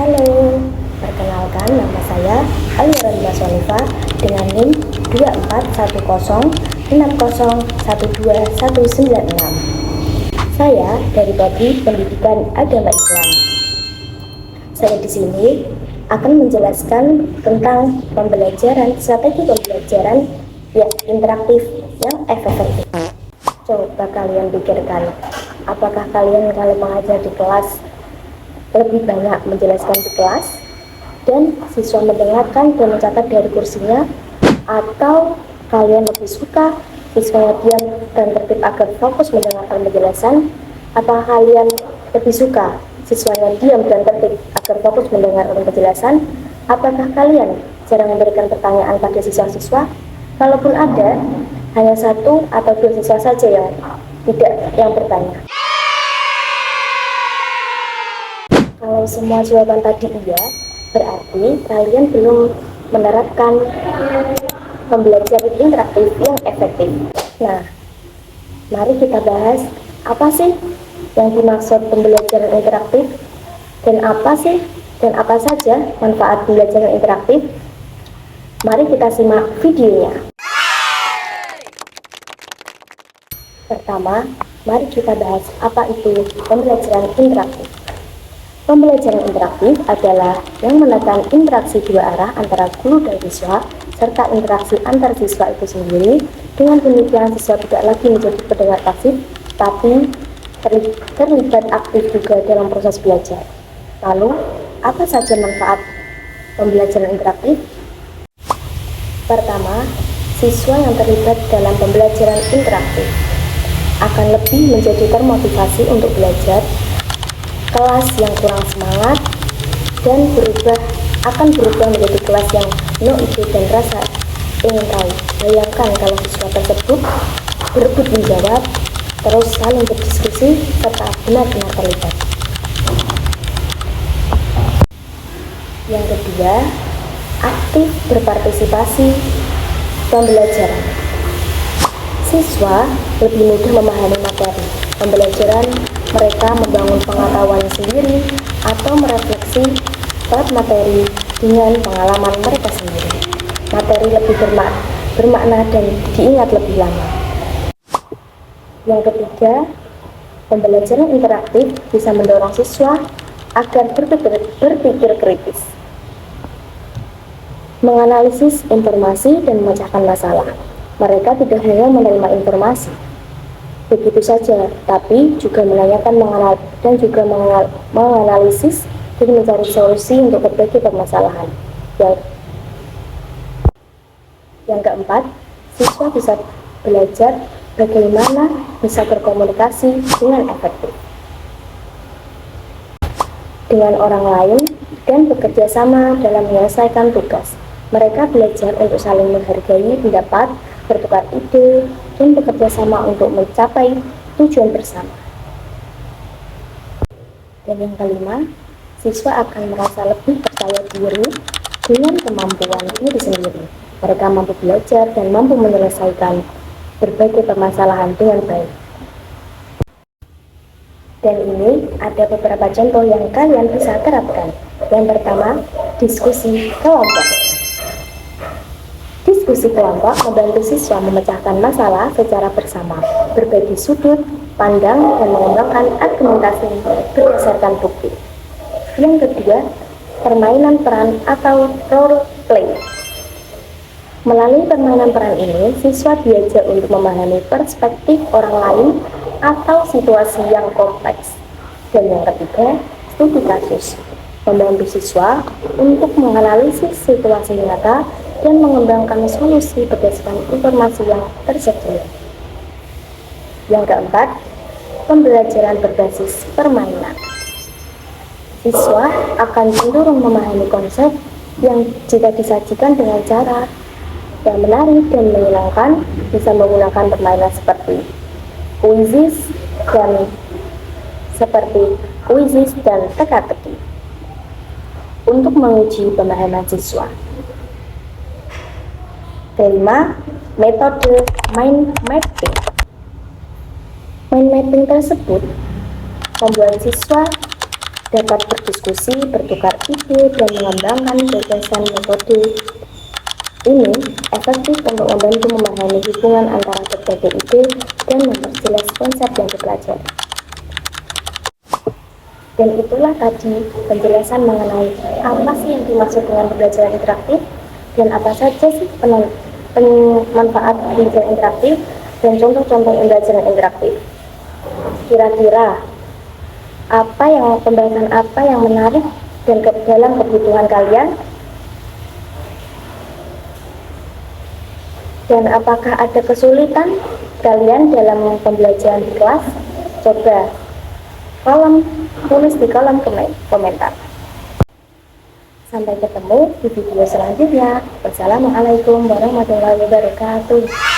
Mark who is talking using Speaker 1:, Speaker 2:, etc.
Speaker 1: Halo, perkenalkan nama saya Aliran Maswalifa dengan NIM 241060121296. Saya dari Prodi Pendidikan Agama Islam. Saya di sini akan menjelaskan tentang strategi pembelajaran yang interaktif yang efektif. Coba kalian pikirkan, apakah kalian kalau mengajar di kelas lebih banyak menjelaskan di kelas dan siswa mendengarkan dan mencatat dari kursinya, atau kalian lebih suka siswanya diam dan tertib agar fokus mendengarkan penjelasan, atau kalian lebih suka siswanya diam dan tertib agar fokus mendengarkan penjelasan? Apakah kalian jarang memberikan pertanyaan pada siswa-siswa? Kalaupun ada, hanya satu atau dua siswa saja yang bertanya. Kalau semua jawaban tadi iya, berarti kalian belum menerapkan pembelajaran interaktif yang efektif. Nah, mari kita bahas apa sih yang dimaksud pembelajaran interaktif dan apa saja manfaat pembelajaran interaktif. Mari kita simak videonya. Pertama, mari kita bahas apa itu pembelajaran interaktif. Pembelajaran interaktif adalah yang menekan interaksi dua arah antara guru dan siswa, serta interaksi antar siswa itu sendiri. Dengan demikian, siswa tidak lagi menjadi pendengar pasif, tapi terlibat aktif juga dalam proses belajar. Lalu, apa saja manfaat pembelajaran interaktif? Pertama, siswa yang terlibat dalam pembelajaran interaktif akan lebih menjadi termotivasi untuk belajar. Kelas yang kurang semangat dan akan berubah menjadi kelas yang penuh ide dan rasa ingin tahu. Bayangkan kalau siswa tersebut berebut menjawab, terus saling berdiskusi, serta benar-benar terlibat. Yang kedua, aktif berpartisipasi pembelajaran. Siswa lebih mudah memahami materi pembelajaran. Mereka membangun pengetahuan sendiri atau merefleksi bab materi dengan pengalaman mereka sendiri. Materi lebih bermakna dan diingat lebih lama. Yang ketiga, pembelajaran interaktif bisa mendorong siswa agar berpikir kritis, menganalisis informasi dan memecahkan masalah. Mereka tidak hanya menerima informasi begitu saja, tapi juga menanyakan, menganalisis dan mencari solusi untuk berbagai permasalahan. Yang keempat, siswa bisa belajar bagaimana bisa berkomunikasi dengan efektif dengan orang lain dan bekerja sama dalam menyelesaikan tugas. Mereka belajar untuk saling menghargai pendapat, bertukar ide, dan bekerja sama untuk mencapai tujuan bersama. Dan yang kelima, siswa akan merasa lebih percaya diri dengan kemampuan diri sendiri. Mereka mampu belajar dan mampu menyelesaikan berbagai permasalahan dengan baik. Dan ini ada beberapa contoh yang kalian bisa terapkan. Yang pertama, diskusi kelompok. Diskusi kelompok membantu siswa memecahkan masalah secara bersama, berbagi sudut pandang, dan mengembangkan argumentasi berdasarkan bukti. Yang kedua, permainan peran atau role play. Melalui permainan peran ini, siswa diajak untuk memahami perspektif orang lain atau situasi yang kompleks. Dan yang ketiga, studi kasus, membantu siswa untuk menganalisis situasi nyata dan mengembangkan solusi berdasarkan informasi yang tersedia. Yang keempat, pembelajaran berbasis permainan. Siswa akan cenderung memahami konsep yang jika disajikan dengan cara yang menarik dan menyenangkan, bisa menggunakan permainan seperti kuisis dan teka-teki untuk menguji pemahaman siswa. Kelima, metode mind mapping. Mind mapping tersebut membuat siswa dapat berdiskusi, bertukar ide, dan mengembangkan gagasan metode ini efektif untuk membantu memahami hubungan antara berbagai ide dan memperjelas konsep yang dipelajari. Dan itulah tadi penjelasan mengenai apa sih yang dimaksud dengan pembelajaran interaktif dan apa saja sih manfaat pembelajaran interaktif dan contoh-contoh pembelajaran interaktif. Kira-kira pembahasan apa yang menarik dan dalam kebutuhan kalian? Dan apakah ada kesulitan kalian dalam pembelajaran di kelas? Coba tulis di kolom komentar. Sampai ketemu di video selanjutnya. Wassalamualaikum warahmatullahi wabarakatuh.